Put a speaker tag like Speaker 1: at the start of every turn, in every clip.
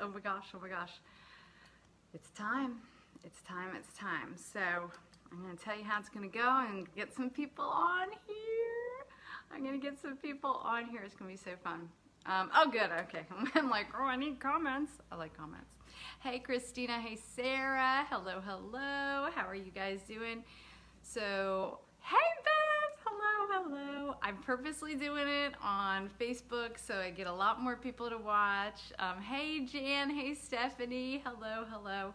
Speaker 1: Oh my gosh, oh my gosh. It's time. It's time, it's time. So I'm gonna tell you how it's gonna go and get some people on here. I'm gonna get some people on here. It's gonna be so fun. Oh good, okay. I'm like, oh, I need comments. I like comments. Hey Christina, hey Sarah. Hello, hello. How are you guys doing? So, hey Beth, hello, hello. I'm purposely doing it on Facebook so I get a lot more people to watch. Hey Jan, hey Stephanie, hello, hello.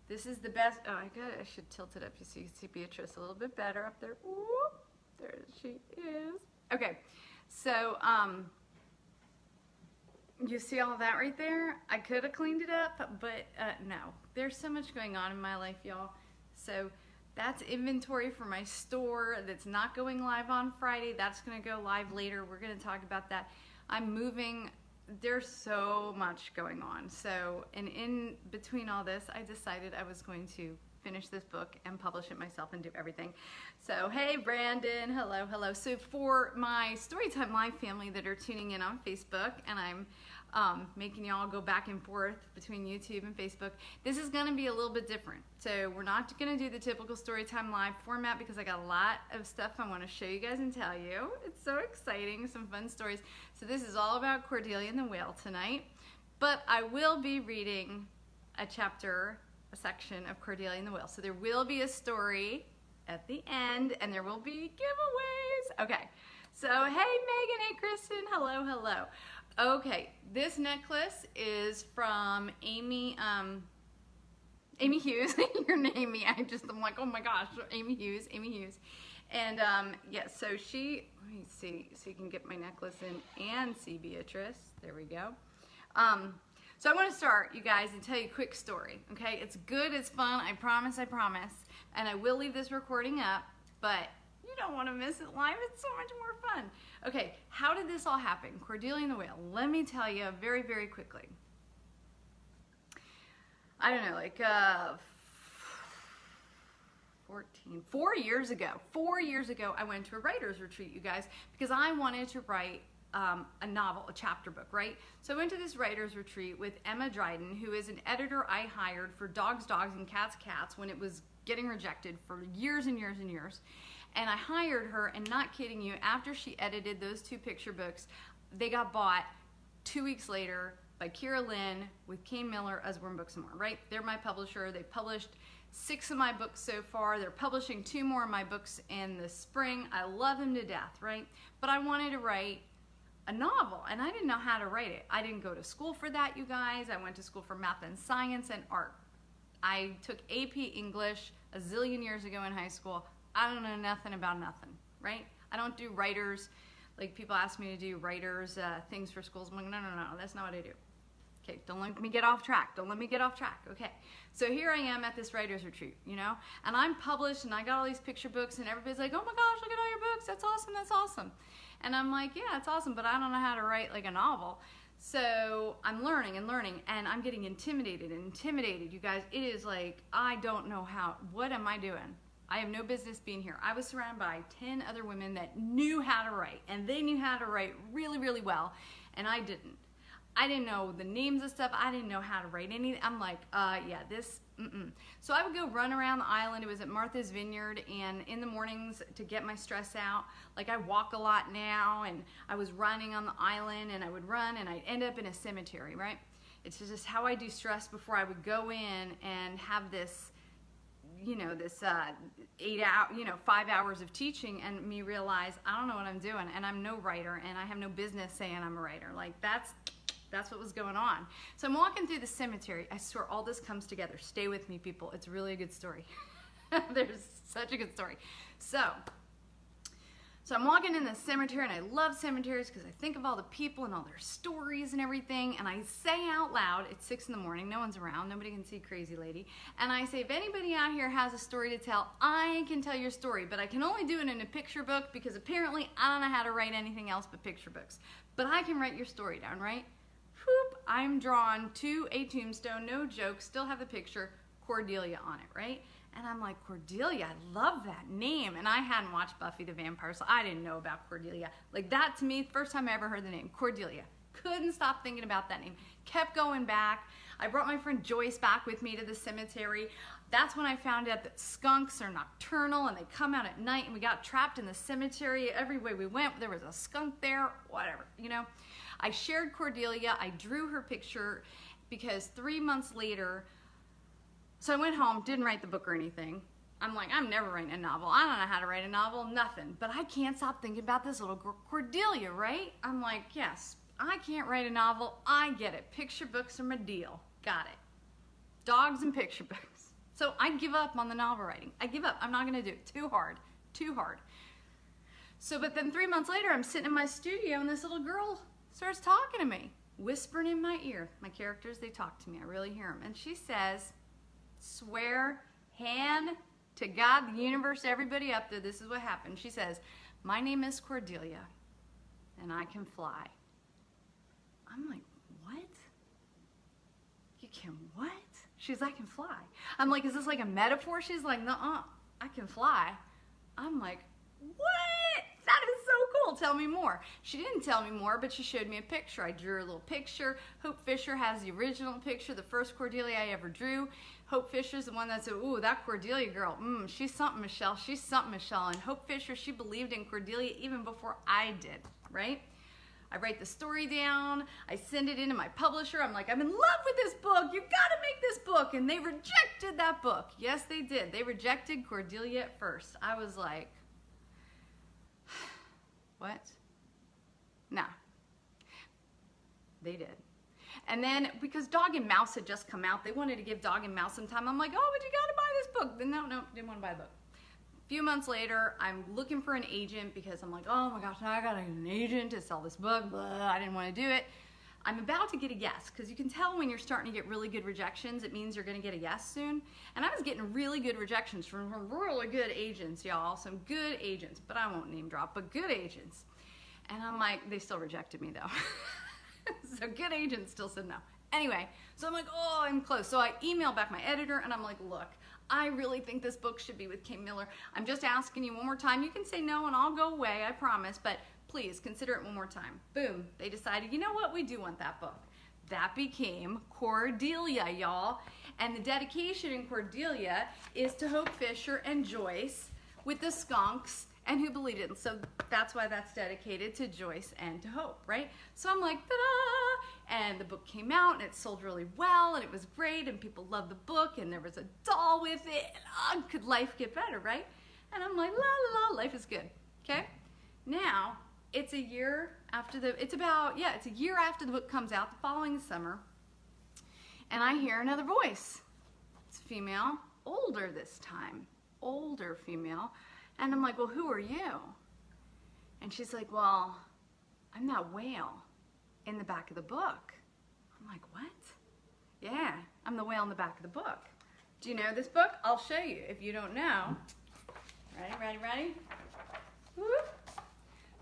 Speaker 1: This is the best, oh I should tilt it up so you can see Beatrice a little bit better up there. Ooh, there she is. Okay, so you see all that right there? I could have cleaned it up, but no. There's so much going on in my life, y'all. So that's inventory for my store that's not going live on Friday. That's gonna go live later. We're gonna talk about that. I'm moving. There's so much going on. So, and in between all this, I decided I was going to finish this book and publish it myself and do everything. So, hey Brandon, hello, hello. So for my Storytime Live family that are tuning in on Facebook, and I'm making y'all go back and forth between YouTube and Facebook, this is gonna be a little bit different. So we're not gonna do the typical Storytime Live format because I got a lot of stuff I wanna show you guys and tell you. It's so exciting, some fun stories. So this is all about Cordelia and the Whale tonight, but I will be reading a chapter, a section of Cordelia and the Whale. So there will be a story at the end and there will be giveaways. Okay, so hey Megan, hey Kristen, hello, hello. Okay, this necklace is from Amy Hughes. You're naming me. I'm like, oh my gosh, Amy Hughes. And yeah, so she, let me see, so you can get my necklace in and see Beatrice. There we go. So I want to start, you guys, and tell you a quick story, okay? It's good, it's fun, I promise, and I will leave this recording up, but you don't want to miss it live. It's so much more fun. Okay, how did this all happen? Cordelia and the Whale. Let me tell you very, very quickly. I don't know, like 4 years ago, I went to a writer's retreat, you guys, because I wanted to write a novel, a chapter book, right? So I went to this writer's retreat with Emma Dryden, who is an editor I hired for Dogs, Dogs, and Cats, Cats when it was getting rejected for years and years and years. And I hired her, and not kidding you, after she edited those 2 picture books, they got bought 2 weeks later by Kira Lynn with Kane Miller as Worm Books and More, right? They're my publisher. They published 6 of my books so far. They're publishing 2 more of my books in the spring. I love them to death, right? But I wanted to write a novel, and I didn't know how to write it. I didn't go to school for that, you guys. I went to school for math and science and art. I took AP English a zillion years ago in high school. I don't know nothing about nothing, right? I don't do writers, like people ask me to do writers things for schools. I'm like, no, that's not what I do. Okay, don't let me get off track. Okay, so here I am at this writer's retreat, you know, and I'm published and I got all these picture books and everybody's like, oh my gosh, look at all your books. That's awesome. And I'm like, yeah, it's awesome, but I don't know how to write like a novel. So I'm learning and I'm getting intimidated, you guys. It is like, I don't know how, what am I doing? I have no business being here. I was surrounded by 10 other women that knew how to write, and they knew how to write really, really well, and I didn't. I didn't know the names of stuff. I didn't know how to write anything. I'm like, yeah, this, So I would go run around the island. It was at Martha's Vineyard, and in the mornings to get my stress out, like I walk a lot now, and I was running on the island, and I would run, and I'd end up in a cemetery, right? It's just how I do stress before I would go in and have this, you know, this 5 hours of teaching, and me realize I don't know what I'm doing, and I'm no writer, and I have no business saying I'm a writer. Like that's what was going on. So I'm walking through the cemetery. I swear all this comes together. Stay with me, people. It's really a good story. There's such a good story. So I'm walking in the cemetery, and I love cemeteries because I think of all the people and all their stories and everything, and I say out loud, it's 6 in the morning, no one's around, nobody can see Crazy Lady, and I say, if anybody out here has a story to tell, I can tell your story, but I can only do it in a picture book because apparently I don't know how to write anything else but picture books. But I can write your story down, right? Whoop, I'm drawn to a tombstone, no joke, still have the picture, Cordelia on it, right? And I'm like, Cordelia, I love that name. And I hadn't watched Buffy the Vampire Slayer. I didn't know about Cordelia. Like that to me, first time I ever heard the name, Cordelia. Couldn't stop thinking about that name. Kept going back. I brought my friend Joyce back with me to the cemetery. That's when I found out that skunks are nocturnal and they come out at night, and we got trapped in the cemetery. Every way we went, there was a skunk there, whatever, you know. I shared Cordelia. I drew her picture because 3 months later, so I went home, didn't write the book or anything. I'm like, I'm never writing a novel. I don't know how to write a novel, nothing. But I can't stop thinking about this little girl, Cordelia, right? I'm like, yes, I can't write a novel. I get it. Picture books are my deal. Got it. Dogs and picture books. So I give up on the novel writing. I give up. I'm not going to do it. Too hard. Too hard. So, but then 3 months later, I'm sitting in my studio, and this little girl starts talking to me, whispering in my ear. My characters, they talk to me. I really hear them. And she says, swear, hand to God, the universe, everybody up there, this is what happened. She says, my name is Cordelia, and I can fly. I'm like, what? You can what? She's, I can fly. I'm like, is this like a metaphor? She's like, nuh-uh, I can fly. I'm like, what? That is so cool. Tell me more. She didn't tell me more, but she showed me a picture. I drew her a little picture. Hope Fisher has the original picture, the first Cordelia I ever drew. Hope Fisher's the one that said, ooh, that Cordelia girl, she's something, Michelle. She's something, Michelle. And Hope Fisher, she believed in Cordelia even before I did, right? I write the story down. I send it into my publisher. I'm like, I'm in love with this book. You gotta make this book. And they rejected that book. Yes, they did. They rejected Cordelia at first. I was like, what? Nah. They did. And then, because Dog and Mouse had just come out, they wanted to give Dog and Mouse some time. I'm like, oh, but you gotta buy this book. Then no, didn't want to buy the book. A few months later, I'm looking for an agent because I'm like, oh my gosh, now I gotta get an agent to sell this book. Blah, I didn't want to do it. I'm about to get a yes, because you can tell when you're starting to get really good rejections, it means you're gonna get a yes soon. And I was getting really good rejections from really good agents, y'all. Some good agents, but I won't name drop, but good agents. And I'm like, they still rejected me though. So good agents still said no. Anyway, so I'm like, oh, I'm close. So I email back my editor and I'm like, look, I really think this book should be with Kate Miller. I'm just asking you one more time. You can say no and I'll go away, I promise, but please consider it one more time. Boom, they decided, you know what, we do want that book. That became Cordelia, y'all. And the dedication in Cordelia is to Hope Fisher and Joyce with the skunks and who believed it. And so that's why that's dedicated to Joyce and to Hope, right? So I'm like, ta-da! And the book came out and it sold really well and it was great and people loved the book and there was a doll with it. And could life get better, right? And I'm like, la la la, life is good, okay? Now, it's a year after it's a year after the book comes out, the following summer, and I hear another voice. It's female, older this time, older female. And I'm like, well, who are you? And she's like, well, I'm that whale in the back of the book. I'm like, what? Yeah, I'm the whale in the back of the book. Do you know this book? I'll show you if you don't know. Ready? Whoop.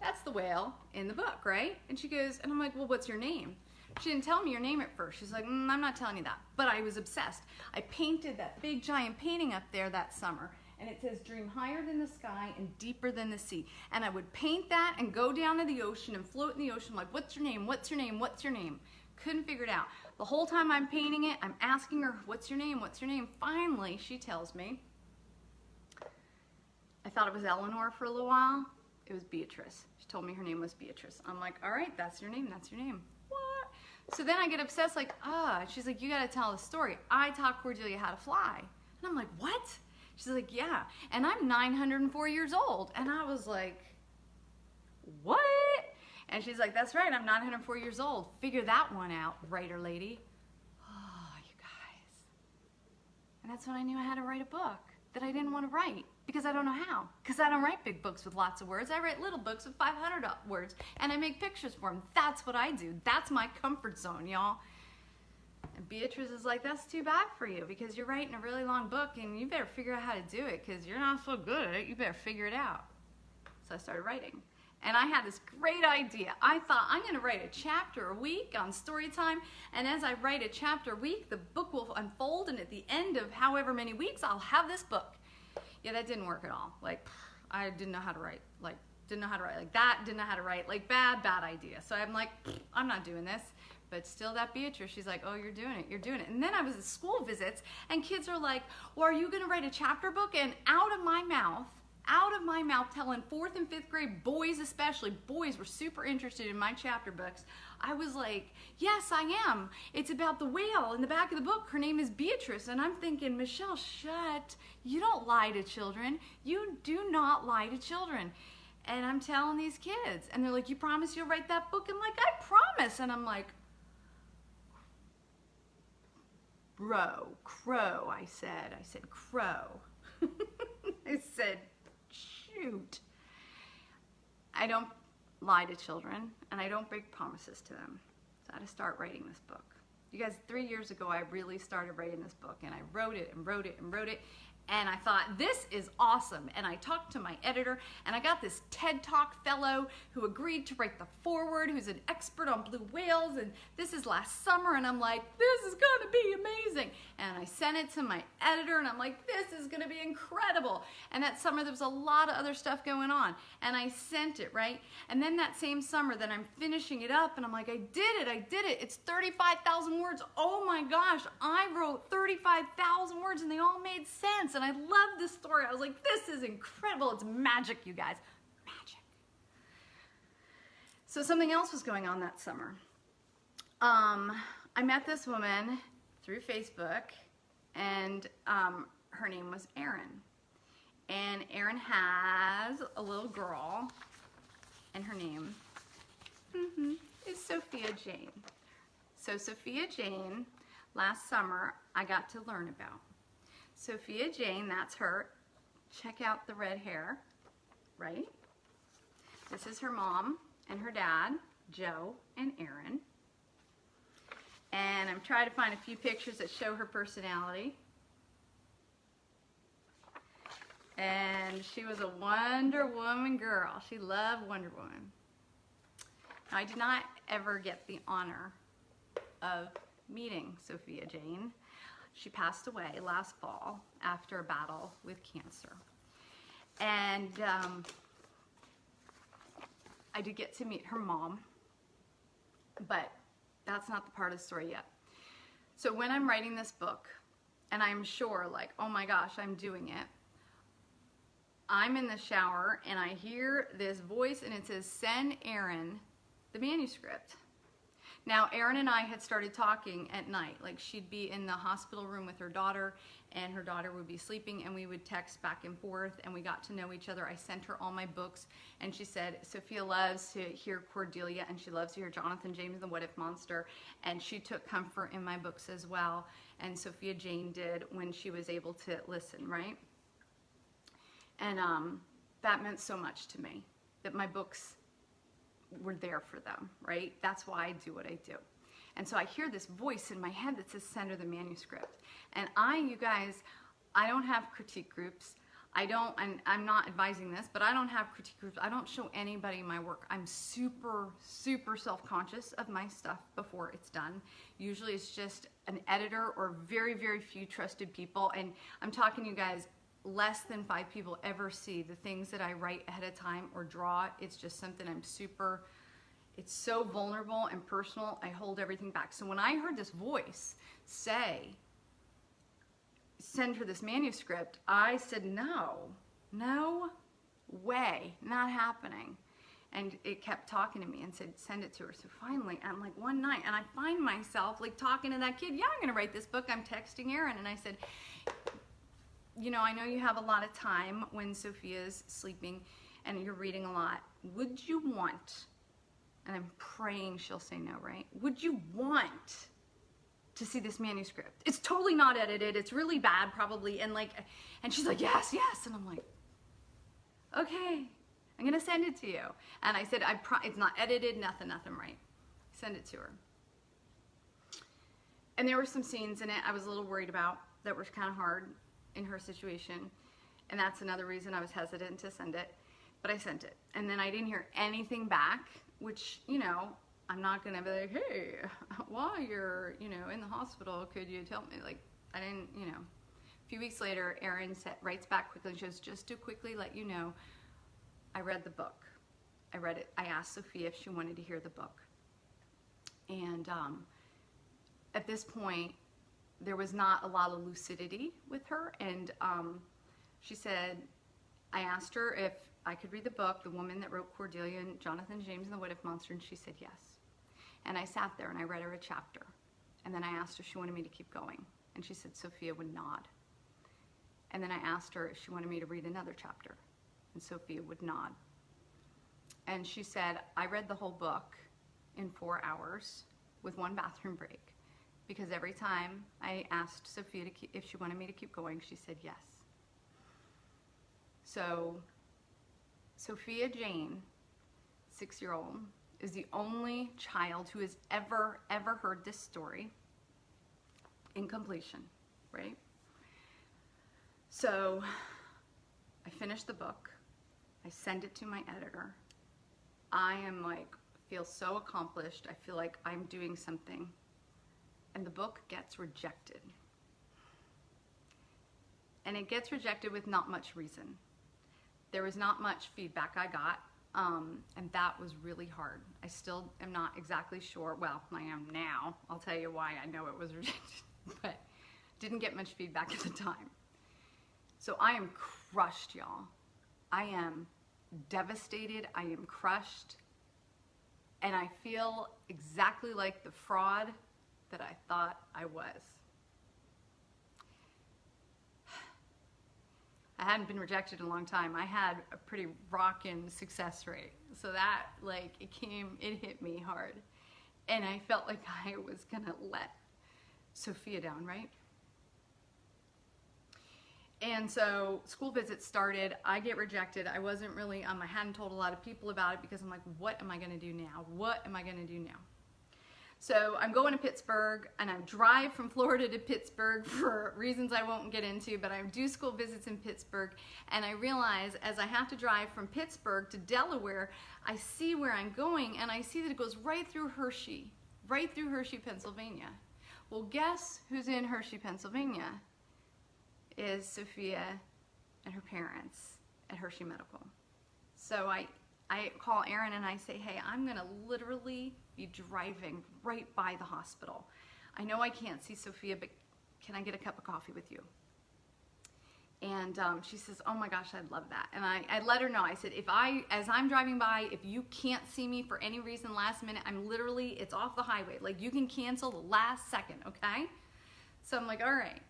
Speaker 1: That's the whale in the book, right? And she goes, and I'm like, well, what's your name? She didn't tell me your name at first. She's like, I'm not telling you that. But I was obsessed. I painted that big giant painting up there that summer. And it says, dream higher than the sky and deeper than the sea. And I would paint that and go down to the ocean and float in the ocean like, what's your name? What's your name? What's your name? Couldn't figure it out. The whole time I'm painting it, I'm asking her, what's your name? What's your name? Finally, she tells me. I thought it was Eleanor for a little while. It was Beatrice. She told me her name was Beatrice. I'm like, all right, that's your name. That's your name. What? So then I get obsessed like, she's like, you got to tell the story. I taught Cordelia how to fly. And I'm like, what? She's like, yeah, and I'm 904 years old. And I was like, what? And she's like, that's right, I'm 904 years old. Figure that one out, writer lady. Oh, you guys. And that's when I knew I had to write a book that I didn't want to write because I don't know how. Because I don't write big books with lots of words. I write little books with 500 words, and I make pictures for them. That's what I do. That's my comfort zone, y'all. And Beatrice is like, that's too bad for you because you're writing a really long book and you better figure out how to do it because you're not so good at it. You better figure it out. So I started writing. And I had this great idea. I thought, I'm going to write a chapter a week on Storytime. And as I write a chapter a week, the book will unfold. And at the end of however many weeks, I'll have this book. Yeah, that didn't work at all. Like, I didn't know how to write. Like, didn't know how to write like that, didn't know how to write like bad idea. So I'm like, I'm not doing this. But still that Beatrice, she's like, oh, you're doing it, you're doing it. And then I was at school visits and kids are like, well, are you gonna write a chapter book? And out of my mouth, telling 4th and 5th grade boys, especially boys were super interested in my chapter books. I was like, yes, I am. It's about the whale in the back of the book. Her name is Beatrice. And I'm thinking, Michelle, shut. You don't lie to children. You do not lie to children. And I'm telling these kids, and they're like, you promise you'll write that book? I'm like, I promise. And I'm like, crow, I said, crow. I said, shoot. I don't lie to children, and I don't break promises to them. So I had to start writing this book. You guys, 3 years ago, I really started writing this book, and I wrote it and wrote it and wrote it. And I thought, this is awesome. And I talked to my editor, and I got this TED Talk fellow who agreed to write the foreword, who's an expert on blue whales. And this is last summer, and I'm like, this is gonna be amazing. And I sent it to my editor, and I'm like, this is gonna be incredible. And that summer, there was a lot of other stuff going on. And I sent it, right? And then that same summer, then I'm finishing it up, and I'm like, I did it. It's 35,000 words. Oh my gosh, I wrote 35,000 words, and they all made sense. And I love this story. I was like, this is incredible. It's magic, you guys. Magic. So something else was going on that summer. I met this woman through Facebook, and her name was Erin. And Erin has a little girl, and her name is Sophia Jane. So Sophia Jane, last summer, I got to learn about. Sophia Jane, that's her. Check out the red hair, right? This is her mom and her dad, Joe and Erin. And I'm trying to find a few pictures that show her personality. And she was a Wonder Woman girl. She loved Wonder Woman. Now, I did not ever get the honor of meeting Sophia Jane. She passed away last fall after a battle with cancer. And I did get to meet her mom, but that's not the part of the story yet. So when I'm writing this book, and I'm sure, like, oh my gosh, I'm doing it, I'm in the shower and I hear this voice and it says, send Erin the manuscript. Now, Erin and I had started talking at night. Like, she'd be in the hospital room with her daughter, and her daughter would be sleeping, and we would text back and forth, and we got to know each other. I sent her all my books, and she said, Sophia loves to hear Cordelia, and she loves to hear Jonathan James and the What If Monster, and she took comfort in my books as well, and Sophia Jane did when she was able to listen, right? And that meant so much to me, that my books were there for them, right? That's why I do what I do. And so I hear this voice in my head that says, send her the manuscript. And you guys, I don't have critique groups. And I'm not advising this, but I don't have critique groups. I don't show anybody my work. I'm super, super self-conscious of my stuff before it's done. Usually it's just an editor or very, very few trusted people. And I'm talking to you guys, less than 5 people ever see the things that I write ahead of time or draw. It's just something it's so vulnerable and personal, I hold everything back. So when I heard this voice say, send her this manuscript, I said, no way, not happening. And it kept talking to me and said, send it to her. So finally, I'm like one night, and I find myself like talking to that kid, yeah, I'm gonna write this book. I'm texting Erin, and I said, you know, I know you have a lot of time when Sophia's sleeping and you're reading a lot. Would you want, and I'm praying she'll say no, right? Would you want to see this manuscript? It's totally not edited. It's really bad probably. And she's like, yes. And I'm like, okay, I'm gonna send it to you. And I said, it's not edited, nothing, right? Send it to her. And there were some scenes in it I was a little worried about that were kind of hard in her situation, and that's another reason I was hesitant to send it, but I sent it. And then I didn't hear anything back, which, you know, I'm not gonna be like, hey, while you're, you know, in the hospital, could you tell me? Like, I didn't, you know. A few weeks later, Erin writes back quickly and she goes, just to quickly let you know, I read the book. I read it. I asked Sophia if she wanted to hear the book. And at this point, there was not a lot of lucidity with her. And she said, I asked her if I could read the book, The Woman That Wrote Cordelia and Jonathan James and the What If Monster, and she said yes. And I sat there and I read her a chapter. And then I asked her if she wanted me to keep going. And she said Sophia would nod. And then I asked her if she wanted me to read another chapter. And Sophia would nod. And she said, I read the whole book in 4 hours with one bathroom break. Because every time I asked Sophia if she wanted me to keep going, she said yes. So Sophia Jane, 6-year-old, is the only child who has ever heard this story in completion, right? So I finished the book. I send it to my editor. I am like, feel so accomplished. I feel like I'm doing something. And the book gets rejected. And it gets rejected with not much reason. There was not much feedback I got, and that was really hard. I still am not exactly sure. Well, I am now. I'll tell you why I know it was rejected, but didn't get much feedback at the time. So I am crushed, y'all. I am devastated. I am crushed. And I feel exactly like the fraud that I thought I was. I hadn't been rejected in a long time. I had a pretty rockin' success rate. So that, like, it hit me hard. And I felt like I was gonna let Sophia down, right? And so school visits started. I get rejected. I wasn't really, I hadn't told a lot of people about it because I'm like, what am I gonna do now? What am I gonna do now? So I'm going to Pittsburgh, and I drive from Florida to Pittsburgh for reasons I won't get into, but I do school visits in Pittsburgh, and I realize as I have to drive from Pittsburgh to Delaware, I see where I'm going, and I see that it goes right through Hershey, Pennsylvania. Well, guess who's in Hershey, Pennsylvania? Is Sophia and her parents at Hershey Medical. So I call Aaron and I say, hey, I'm gonna literally be driving right by the hospital. I know I can't see Sophia, but can I get a cup of coffee with you? And she says, oh my gosh, I'd love that. And I let her know. I said, as I'm driving by, if you can't see me for any reason last minute, it's off the highway. Like, you can cancel the last second, okay? So I'm like, all right.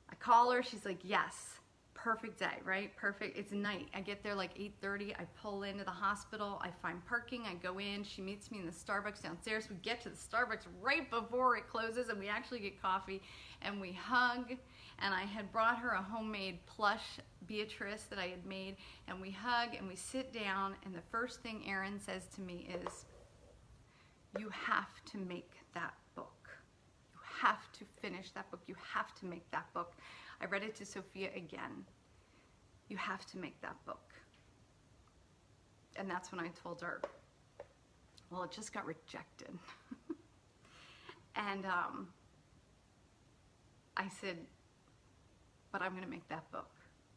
Speaker 1: I call her, she's like, yes. Perfect day, right? Perfect. It's night. I get there like 8:30. I pull into the hospital. I find parking. I go in. She meets me in the Starbucks downstairs. We get to the Starbucks right before it closes, and we actually get coffee, and we hug. And I had brought her a homemade plush Beatrice that I had made, and we hug and we sit down, and the first thing Aaron says to me is, you have to make that book. You have to finish that book. You have to make that book. I read it to Sophia again. You have to make that book. And that's when I told her, well, it just got rejected. And I said, but I'm gonna make that book.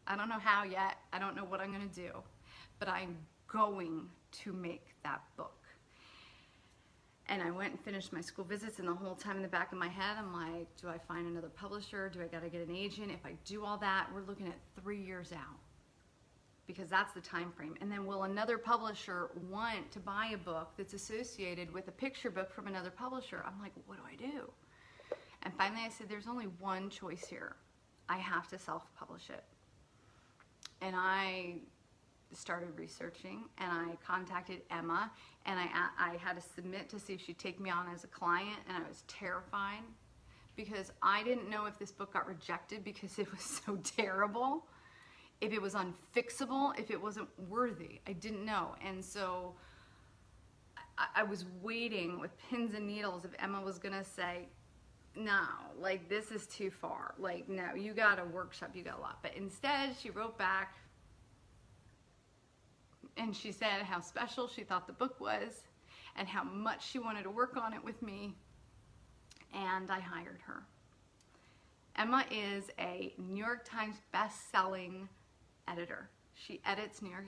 Speaker 1: I don't know how yet. I don't know what I'm gonna do, but I'm going to make that book. And I went and finished my school visits, and the whole time in the back of my head, I'm like, do I find another publisher? Do I gotta get an agent? If I do all that, we're looking at 3 years out, because that's the time frame. And then will another publisher want to buy a book that's associated with a picture book from another publisher? I'm like, what do I do? And finally I said, there's only one choice here. I have to self-publish it. And I started researching, and I contacted Emma, and I had to submit to see if she'd take me on as a client, and I was terrified because I didn't know if this book got rejected because it was so terrible, if it was unfixable, if it wasn't worthy. I didn't know. And so I was waiting with pins and needles if Emma was gonna say, no, like, this is too far. Like, no, you got a workshop, you got a lot. But instead, she wrote back, and she said how special she thought the book was and how much she wanted to work on it with me, and I hired her. Emma is a New York Times best-selling editor. She edits New York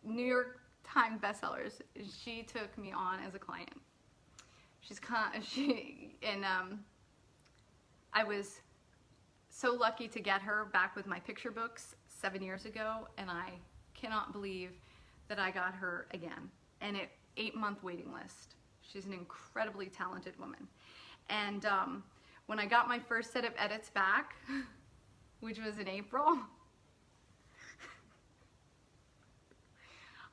Speaker 1: New York Times bestsellers. She took me on as a client. I was so lucky to get her back with my picture books 7 years ago, and I cannot believe that I got her again. And it 8-month waiting list. She's an incredibly talented woman. And when I got my first set of edits back, which was in April,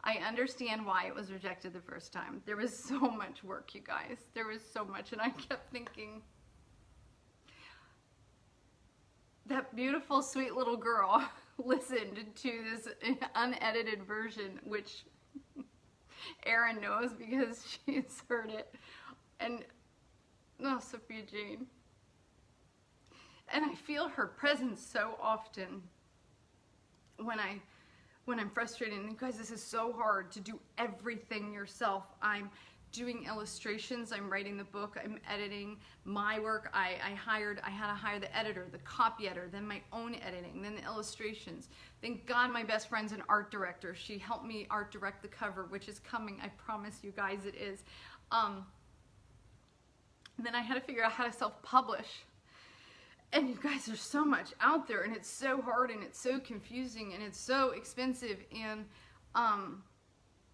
Speaker 1: I understand why it was rejected the first time. There was so much work, you guys. There was so much, and I kept thinking, that beautiful, sweet little girl listened to this unedited version, which Erin knows because she's heard it. And, oh, Sophia Jane. And I feel her presence so often when I'm frustrated. And you guys, this is so hard to do everything yourself. I'm doing illustrations, I'm writing the book, I'm editing my work. I had to hire the editor, the copy editor, then my own editing, then the illustrations. Thank God my best friend's an art director. She helped me art direct the cover, which is coming. I promise you guys it is. Then I had to figure out how to self-publish. And you guys, there's so much out there, and it's so hard, and it's so confusing, and it's so expensive, and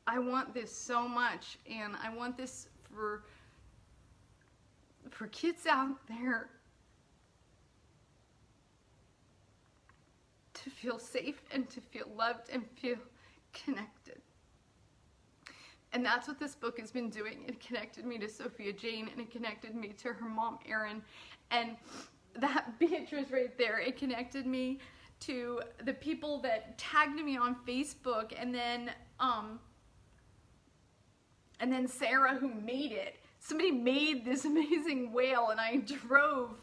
Speaker 1: I want this so much, and I want this for kids out there to feel safe and to feel loved and feel connected. And that's what this book has been doing. It connected me to Sophia Jane, and it connected me to her mom, Erin, and that Beatrice right there, it connected me to the people that tagged me on Facebook, and then Sarah, who made it. Somebody made this amazing whale, and I drove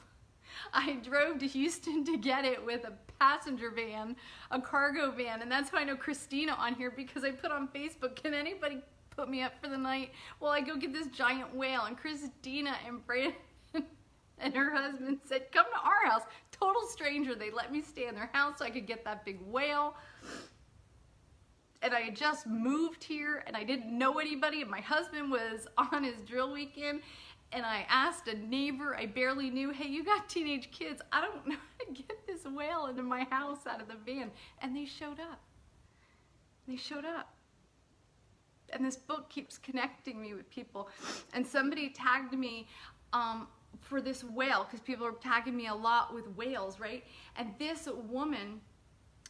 Speaker 1: to Houston to get it with a passenger van, a cargo van, and that's how I know Christina on here, because I put on Facebook, can anybody put me up for the night while I go get this giant whale? And Christina and Brayden and her husband said, come to our house. Total stranger. They let me stay in their house so I could get that big whale. And I had just moved here, and I didn't know anybody, and my husband was on his drill weekend, and I asked a neighbor I barely knew, hey, you got teenage kids, I don't know how to get this whale into my house out of the van. And they showed up. They showed up. And this book keeps connecting me with people. And somebody tagged me for this whale, because people are tagging me a lot with whales, right? And this woman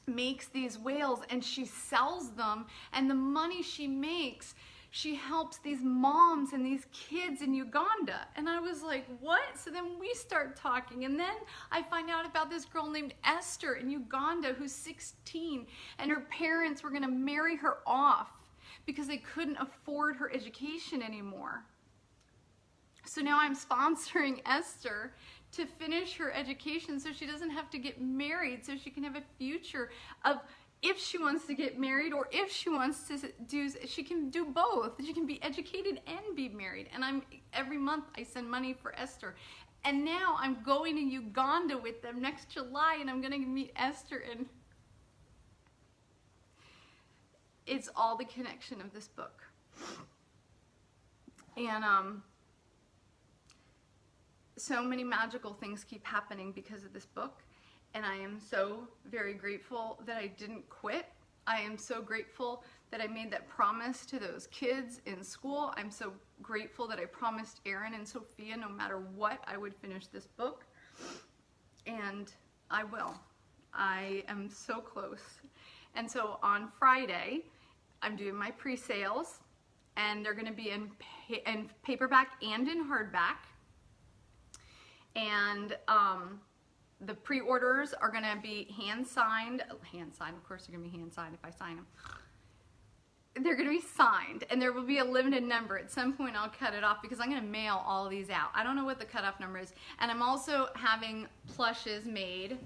Speaker 1: makes these whales, and she sells them, and the money she makes, she helps these moms and these kids in Uganda. And I was like, what? So then we start talking, and then I find out about this girl named Esther in Uganda who's 16, and her parents were gonna marry her off because they couldn't afford her education anymore. So now I'm sponsoring Esther to finish her education so she doesn't have to get married, so she can have a future of, if she wants to get married, or if she wants to do, she can do both. She can be educated and be married. And every month I send money for Esther. And now I'm going to Uganda with them next July, and I'm gonna meet Esther, and it's all the connection of this book. And so many magical things keep happening because of this book, and I am so very grateful that I didn't quit. I am so grateful that I made that promise to those kids in school. I'm so grateful that I promised Erin and Sophia, no matter what, I would finish this book, and I will. I am so close. And so on Friday, I'm doing my pre-sales, and they're going to be in paperback and in hardback. And the pre-orders are going to be hand-signed. Hand-signed, of course they're going to be hand-signed if I sign them. They're going to be signed, and there will be a limited number. At some point I'll cut it off because I'm going to mail all of these out. I don't know what the cutoff number is. And I'm also having plushes made.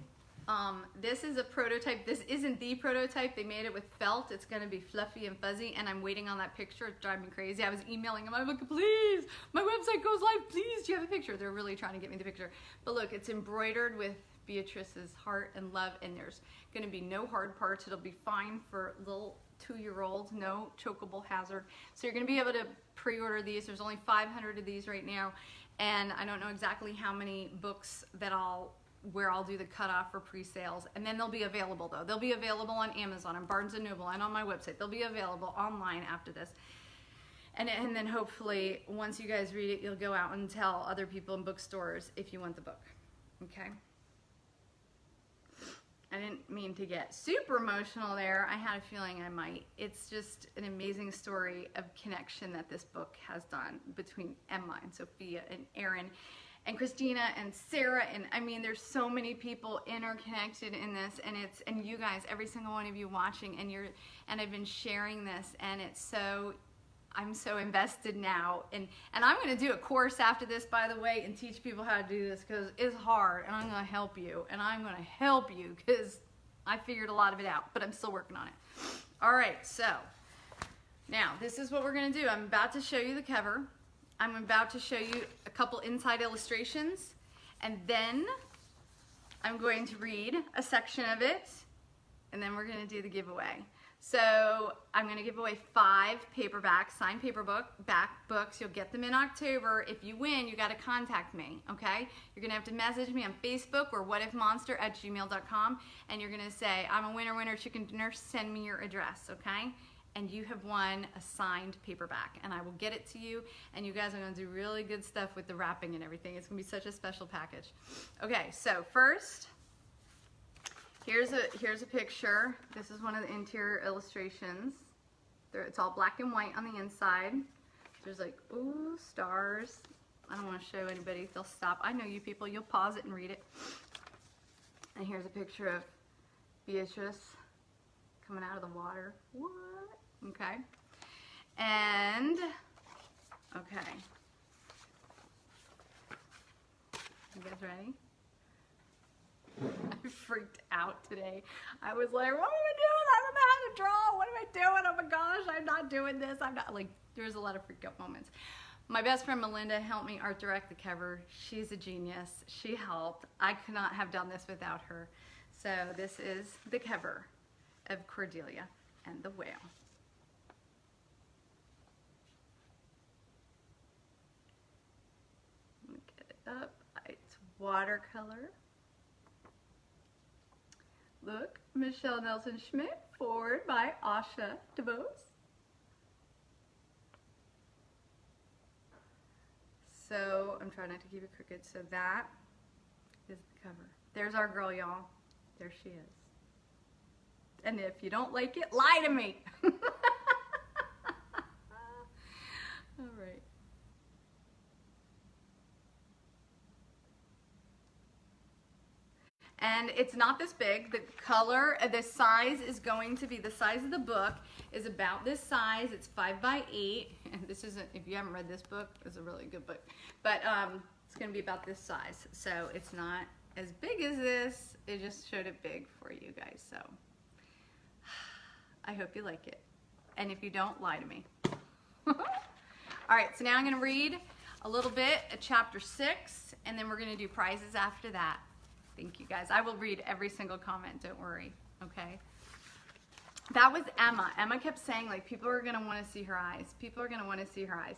Speaker 1: This is a prototype. This isn't the prototype. They made it with felt. It's going to be fluffy and fuzzy, and I'm waiting on that picture. It's driving me crazy. I was emailing them. I'm like, please, my website goes live. Please, do you have a picture? They're really trying to get me the picture. But look, it's embroidered with Beatrice's heart and love, and there's going to be no hard parts. It'll be fine for little 2-year-olds, no chokeable hazard. So you're going to be able to pre-order these. There's only 500 of these right now, and I don't know exactly how many books that where I'll do the cutoff for pre-sales, and then they'll be available though. They'll be available on Amazon, on Barnes & Noble, and on my website. They'll be available online after this. And then hopefully, once you guys read it, you'll go out and tell other people in bookstores if you want the book, okay? I didn't mean to get super emotional there. I had a feeling I might. It's just an amazing story of connection that this book has done between Emma and Sophia and Aaron and Christina and Sarah, and I mean, there's so many people interconnected in this, and you guys, every single one of you watching, and I've been sharing this, and I'm so invested now, and I'm going to do a course after this, by the way, and teach people how to do this, because it's hard, and I'm going to help you, because I figured a lot of it out, but I'm still working on it. All right, so now this is what we're going to do. I'm about to show you the cover. I'm about to show you a couple inside illustrations, and then I'm going to read a section of it, and then we're going to do the giveaway. So I'm going to give away 5 paperbacks, signed paperback books. You'll get them in October. If you win, you got to contact me, okay? You're going to have to message me on Facebook or whatifmonster@gmail.com, and you're going to say, I'm a winner, chicken dinner, send me your address, okay? And you have won a signed paperback, and I will get it to you, and you guys are going to do really good stuff with the wrapping and everything. It's going to be such a special package. Okay, so first, here's a picture. This is one of the interior illustrations. It's all black and white on the inside. There's like, ooh, stars. I don't want to show anybody. They'll stop. I know you people. You'll pause it and read it. And here's a picture of Beatrice coming out of the water. What? Okay. And, okay. You guys ready? I freaked out today. I was like, what am I doing? I don't know how to draw. What am I doing? Oh my gosh, I'm not doing this. I'm not, like, there's a lot of freak out moments. My best friend Melinda helped me art direct the cover. She's a genius. She helped. I could not have done this without her. So this is the cover of Cordelia and the Whale. Let me get it up. It's watercolor. Look, Michelle Nelson Schmidt, forward by Asha DeVos. So I'm trying not to keep it crooked. So that is the cover. There's our girl, y'all. There she is. And if you don't like it, lie to me. All right. And it's not this big. The color, the size is going to be, the size of the book is about this size. It's 5 by 8. And this isn't, if you haven't read this book, it's a really good book. But it's going to be about this size. So it's not as big as this. It just showed it big for you guys. So I hope you like it. And if you don't, lie to me. All right, so now I'm going to read a little bit of chapter 6, and then we're going to do prizes after that. Thank you, guys. I will read every single comment. Don't worry. Okay? That was Emma. Emma kept saying, like, people are going to want to see her eyes. People are going to want to see her eyes.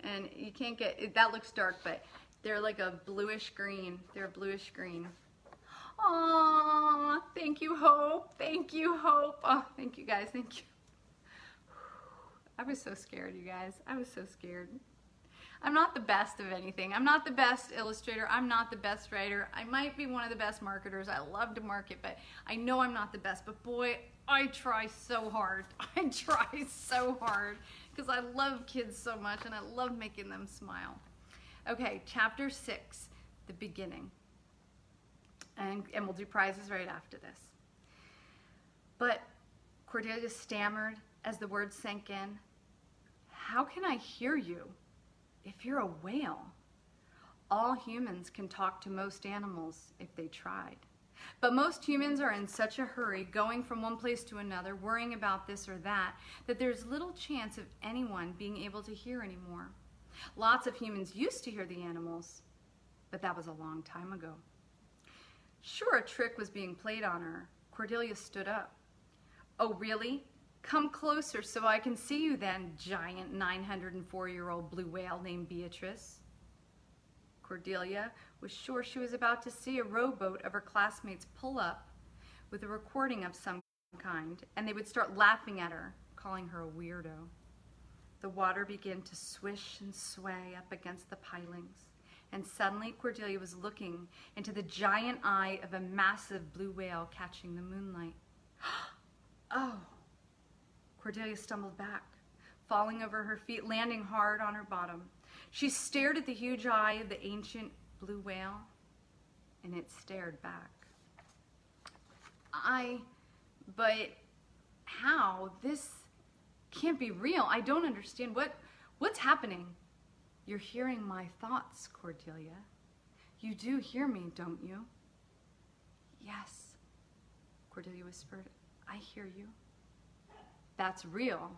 Speaker 1: And you can't get, that looks dark, but they're like a bluish green. They're a bluish green. Aww. Thank you, Hope. Thank you, Hope. Oh, thank you, guys. Thank you. I was so scared, you guys. I was so scared. I'm not the best of anything. I'm not the best illustrator. I'm not the best writer. I might be one of the best marketers. I love to market, but I know I'm not the best. But boy, I try so hard. I try so hard because I love kids so much and I love making them smile. Okay, chapter 6, the beginning. And we'll do prizes right after this. But Cordelia stammered as the words sank in. How can I hear you? If you're a whale, all humans can talk to most animals if they tried. But most humans are in such a hurry, going from one place to another, worrying about this or that there's little chance of anyone being able to hear anymore. Lots of humans used to hear the animals, but that was a long time ago. Sure, a trick was being played on her, Cordelia stood up. Oh, really? Come closer so I can see you then, giant 904-year-old blue whale named Beatrice. Cordelia was sure she was about to see a rowboat of her classmates pull up with a recording of some kind, and they would start laughing at her, calling her a weirdo. The water began to swish and sway up against the pilings, and suddenly Cordelia was looking into the giant eye of a massive blue whale catching the moonlight. Oh! Cordelia stumbled back, falling over her feet, landing hard on her bottom. She stared at the huge eye of the ancient blue whale, and it stared back. But how? This can't be real. I don't understand. What's happening? You're hearing my thoughts, Cordelia. You do hear me, don't you? Yes, Cordelia whispered. I hear you. That's real.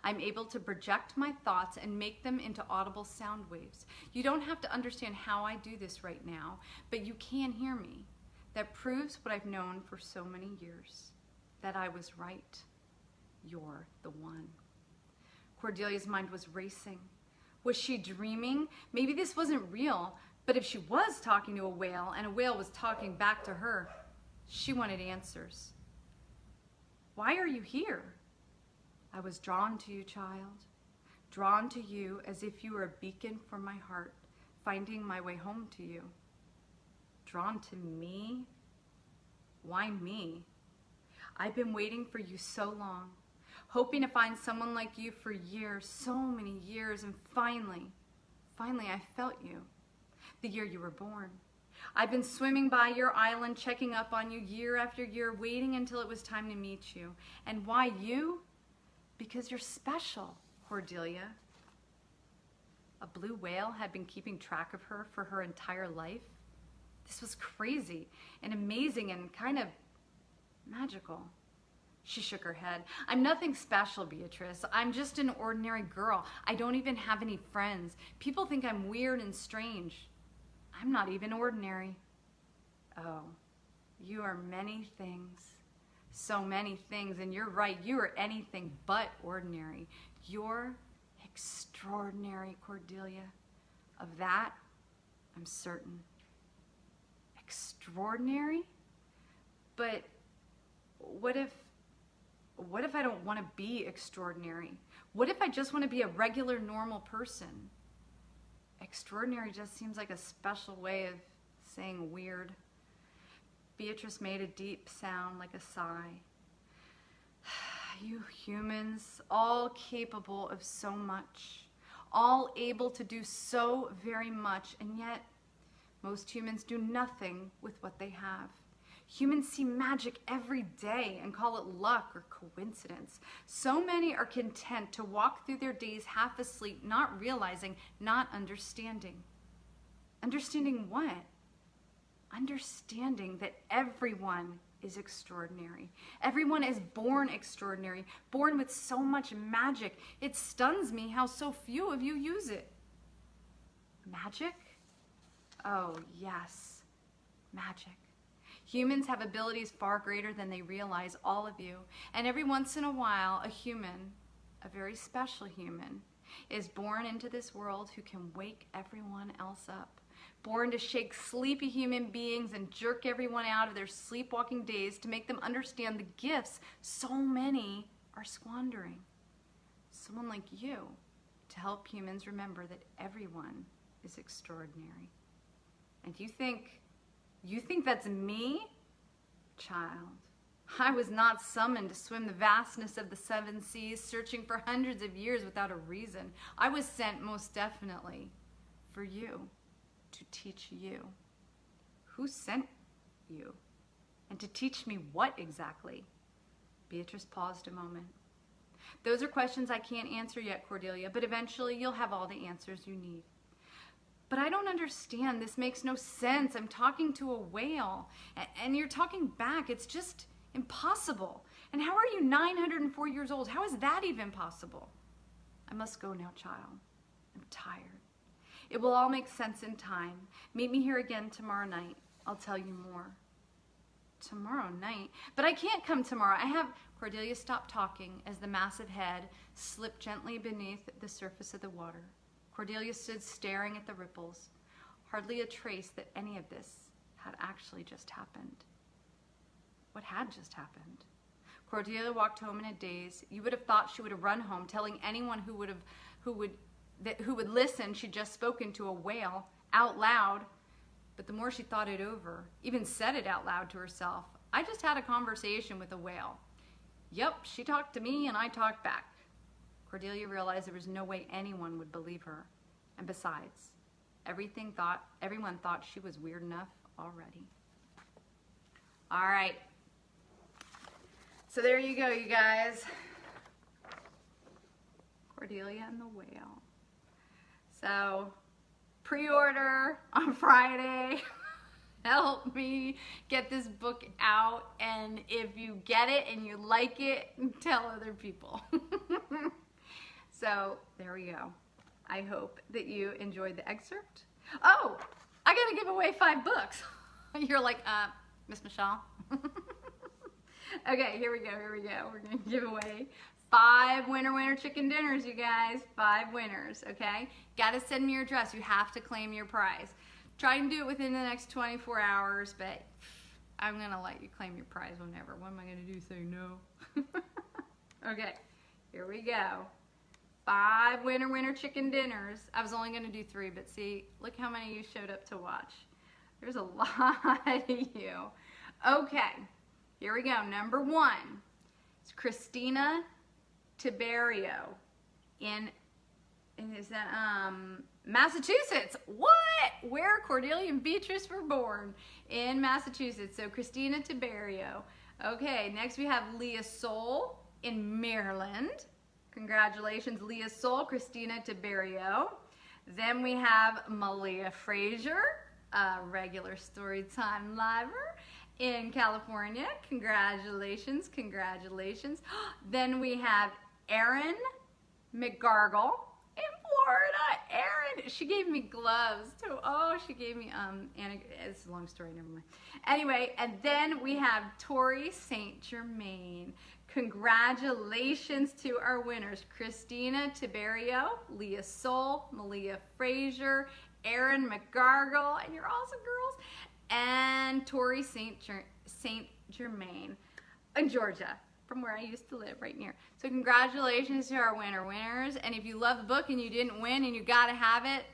Speaker 1: I'm able to project my thoughts and make them into audible sound waves. You don't have to understand how I do this right now, but you can hear me. That proves what I've known for so many years, that I was right. You're the one. Cordelia's mind was racing. Was she dreaming? Maybe this wasn't real, but if she was talking to a whale and a whale was talking back to her, she wanted answers. Why are you here? I was drawn to you, child, drawn to you as if you were a beacon for my heart, finding my way home to you. Drawn to me? Why me? I've been waiting for you so long, hoping to find someone like you for years, so many years, and finally I felt you, the year you were born. I've been swimming by your island, checking up on you year after year, waiting until it was time to meet you. And why you? Because you're special, Cordelia. A blue whale had been keeping track of her for her entire life. This was crazy and amazing and kind of magical. She shook her head. I'm nothing special, Beatrice. I'm just an ordinary girl. I don't even have any friends. People think I'm weird and strange. I'm not even ordinary. Oh, you are many things. So many things, and you're right, you are anything but ordinary. You're extraordinary, Cordelia. Of that, I'm certain. Extraordinary? But what if I don't want to be extraordinary? What if I just want to be a regular, normal person? Extraordinary just seems like a special way of saying weird. Beatrice made a deep sound like a sigh. You humans, all capable of so much, all able to do so very much, and yet most humans do nothing with what they have. Humans see magic every day and call it luck or coincidence. So many are content to walk through their days half asleep, not realizing, not understanding. Understanding what? Understanding that everyone is extraordinary. Everyone is born extraordinary, born with so much magic. It stuns me how so few of you use it. Magic? Oh, yes, magic. Humans have abilities far greater than they realize, all of you. And every once in a while, a human, a very special human, is born into this world who can wake everyone else up. Born to shake sleepy human beings and jerk everyone out of their sleepwalking days to make them understand the gifts so many are squandering. Someone like you to help humans remember that everyone is extraordinary. And you think that's me? Child, I was not summoned to swim the vastness of the seven seas, searching for hundreds of years without a reason. I was sent most definitely for you. To teach you. Who sent you? And to teach me what exactly? Beatrice paused a moment. Those are questions I can't answer yet, Cordelia, but eventually you'll have all the answers you need. But I don't understand. This makes no sense. I'm talking to a whale, and you're talking back. It's just impossible. And how are you 904 years old? How is that even possible? I must go now, child. I'm tired. It will all make sense in time. Meet me here again tomorrow night. I'll tell you more. tomorrow night. But I can't come tomorrow. I have... Cordelia stopped talking as the massive head slipped gently beneath the surface of the water. Cordelia stood staring at the ripples, hardly a trace that any of this had actually just happened. What had just happened? Cordelia walked home in a daze. You would have thought she would have run home, telling anyone who would listen she'd just spoken to a whale out loud. But the more she thought it over, even said it out loud to herself, I just had a conversation with a whale. Yep, she talked to me and I talked back. Cordelia realized there was no way anyone would believe her. And besides, everyone thought she was weird enough already. All right. So there you go, you guys. Cordelia and the Whale. So, pre-order on Friday. Help me get this book out, and if you get it and you like it, tell other people. So there we go. I hope that you enjoyed the excerpt. Oh, I gotta give away 5 books. You're like, Miss Michelle. Okay, here we go. We're gonna give away 5 winner chicken dinners, you guys. 5 winners, okay? Gotta send me your address. You have to claim your prize. Try and do it within the next 24 hours, but I'm going to let you claim your prize whenever. What am I going to do? Say no? Okay, here we go. 5 winner chicken dinners. I was only going to do 3, but see, look how many of you showed up to watch. There's a lot of you. Okay, here we go. Number 1 is Christina Tiberio in is that Massachusetts. What? Where Cordelia and Beatrice were born, in Massachusetts. So Christina Tiberio. Okay, next we have Leah Soul in Maryland. Congratulations, Leah Soul, Christina Tiberio. Then we have Malia Frazier, a regular Storytime Liver in California. Congratulations. Then we have Erin McGargle in Florida. Erin, she gave me gloves too. Oh, she gave me it's a long story, never mind. Anyway, and then we have Tori St. Germain. Congratulations to our winners, Christina Tiberio, Leah Soul, Malia Frazier, Erin McGargle, and you're awesome girls, and Tori St. Germain in Georgia, from where I used to live, right near. So congratulations to our winners. And if you love the book and you didn't win and you gotta have it,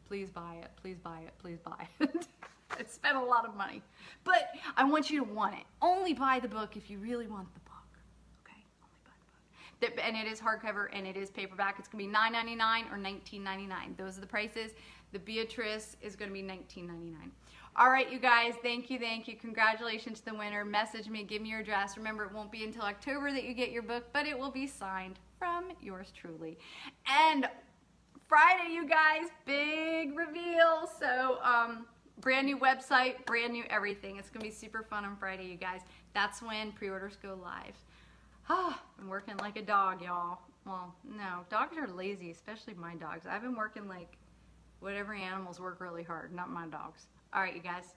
Speaker 1: please buy it, please buy it, please buy it. I spent a lot of money, but I want you to want it. Only buy the book if you really want the book. Okay, only buy the book. And it is hardcover and it is paperback. It's gonna be $9.99 or $19.99. Those are the prices. The Beatrice is gonna be $19.99. All right, you guys, thank you. Congratulations to the winner. Message me, give me your address. Remember, it won't be until October that you get your book, but it will be signed from yours truly. And Friday, you guys, big reveal. So, brand new website, brand new everything. It's gonna be super fun on Friday, you guys. That's when pre-orders go live. I'm working like a dog, y'all. Well, no, dogs are lazy, especially my dogs. I've been working like whatever animals work really hard, not my dogs. All right, you guys,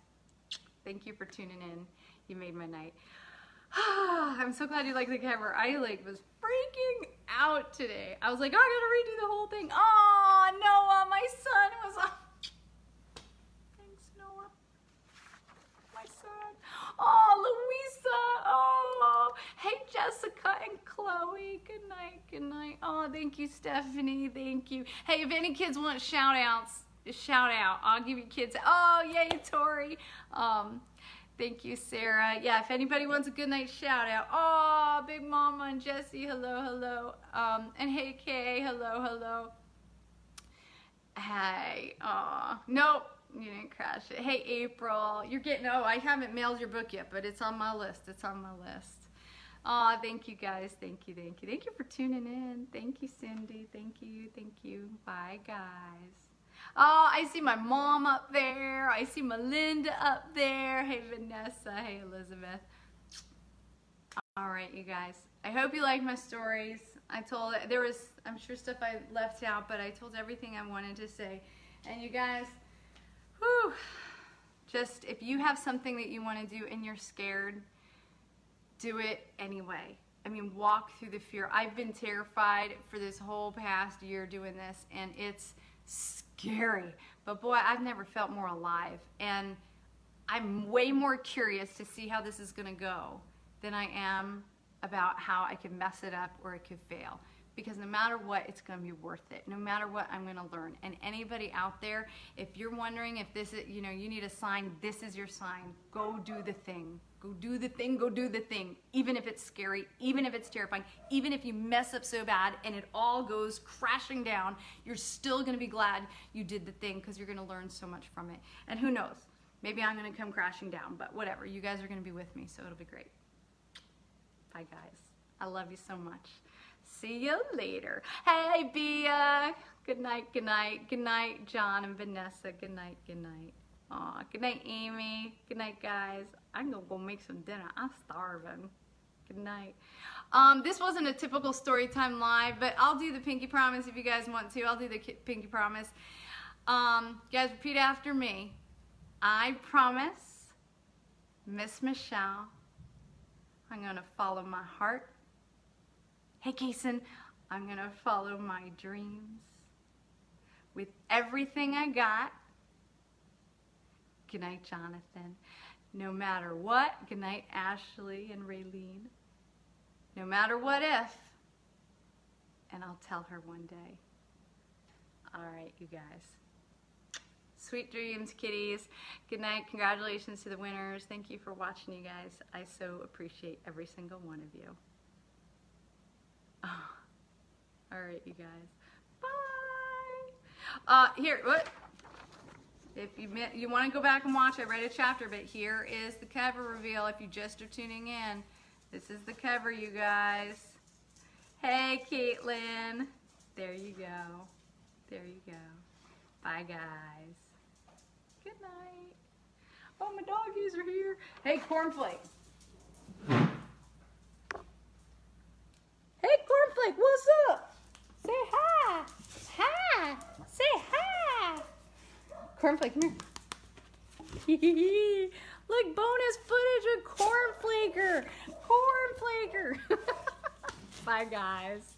Speaker 1: thank you for tuning in. You made my night. I'm so glad you like the cover. I was freaking out today. I was like, oh, I gotta redo the whole thing. Oh, Noah, my son was thanks, Noah. My son. Oh, Louisa. Oh, hey, Jessica and Chloe. Good night. Oh, thank you, Stephanie. Thank you. Hey, if any kids want shout outs, shout out. I'll give you kids. Oh, yay, Tori. Thank you, Sarah. Yeah, if anybody wants a good night shout out. Oh, Big Mama and Jessie, hello. And hey, Kay, hello. Hey, nope, you didn't crash it. Hey, April, you're getting, I haven't mailed your book yet, but it's on my list. Oh, thank you, guys. Thank you for tuning in. Thank you, Cindy. Thank you. Bye, guys. Oh, I see my mom up there. I see Melinda up there. Hey, Vanessa. Hey, Elizabeth. All right, you guys. I hope you liked my stories. There was, I'm sure, stuff I left out, but I told everything I wanted to say. And you guys, whew, Just if you have something that you want to do and you're scared, do it anyway. I mean, walk through the fear. I've been terrified for this whole past year doing this, and it's scary. But boy, I've never felt more alive. And I'm way more curious to see how this is going to go than I am about how I could mess it up or it could fail. Because no matter what, it's going to be worth it. No matter what, I'm going to learn. And anybody out there, if you're wondering if this is, you know, you need a sign, this is your sign. Go do the thing. Go do the thing. Go do the thing. Even if it's scary, even if it's terrifying, even if you mess up so bad and it all goes crashing down, you're still going to be glad you did the thing because you're going to learn so much from it. And who knows? Maybe I'm going to come crashing down, but whatever. You guys are going to be with me, so it'll be great. Bye, guys. I love you so much. See you later. Hey, Bia. Good night, good night. Good night, John and Vanessa. Good night, good night. Aw, good night, Amy. Good night, guys. I'm gonna go make some dinner. I'm starving. Good night. This wasn't a typical Storytime Live, but I'll do the pinky promise if you guys want to. I'll do the pinky promise. Guys, repeat after me. I promise, Miss Michelle, I'm gonna follow my heart. Hey, Kason, I'm gonna follow my dreams with everything I got. Good night, Jonathan. No matter what, good night, Ashley and Raylene. No matter what if, and I'll tell her one day. All right, you guys. Sweet dreams, kitties. Good night. Congratulations to the winners. Thank you for watching, you guys. I so appreciate every single one of you. Oh. All right, you guys. Bye. Here, what? If you want to go back and watch, I read a chapter, but here is the cover reveal if you just are tuning in. This is the cover, you guys. Hey, Caitlin. There you go. There you go. Bye, guys. Good night. Oh, my doggies are here. Hey, Cornflake. Hey, Cornflake, what's up? Say hi. Hi. Say hi. Cornflake, come here. Look, bonus footage of Cornflaker. Cornflaker. Bye, guys.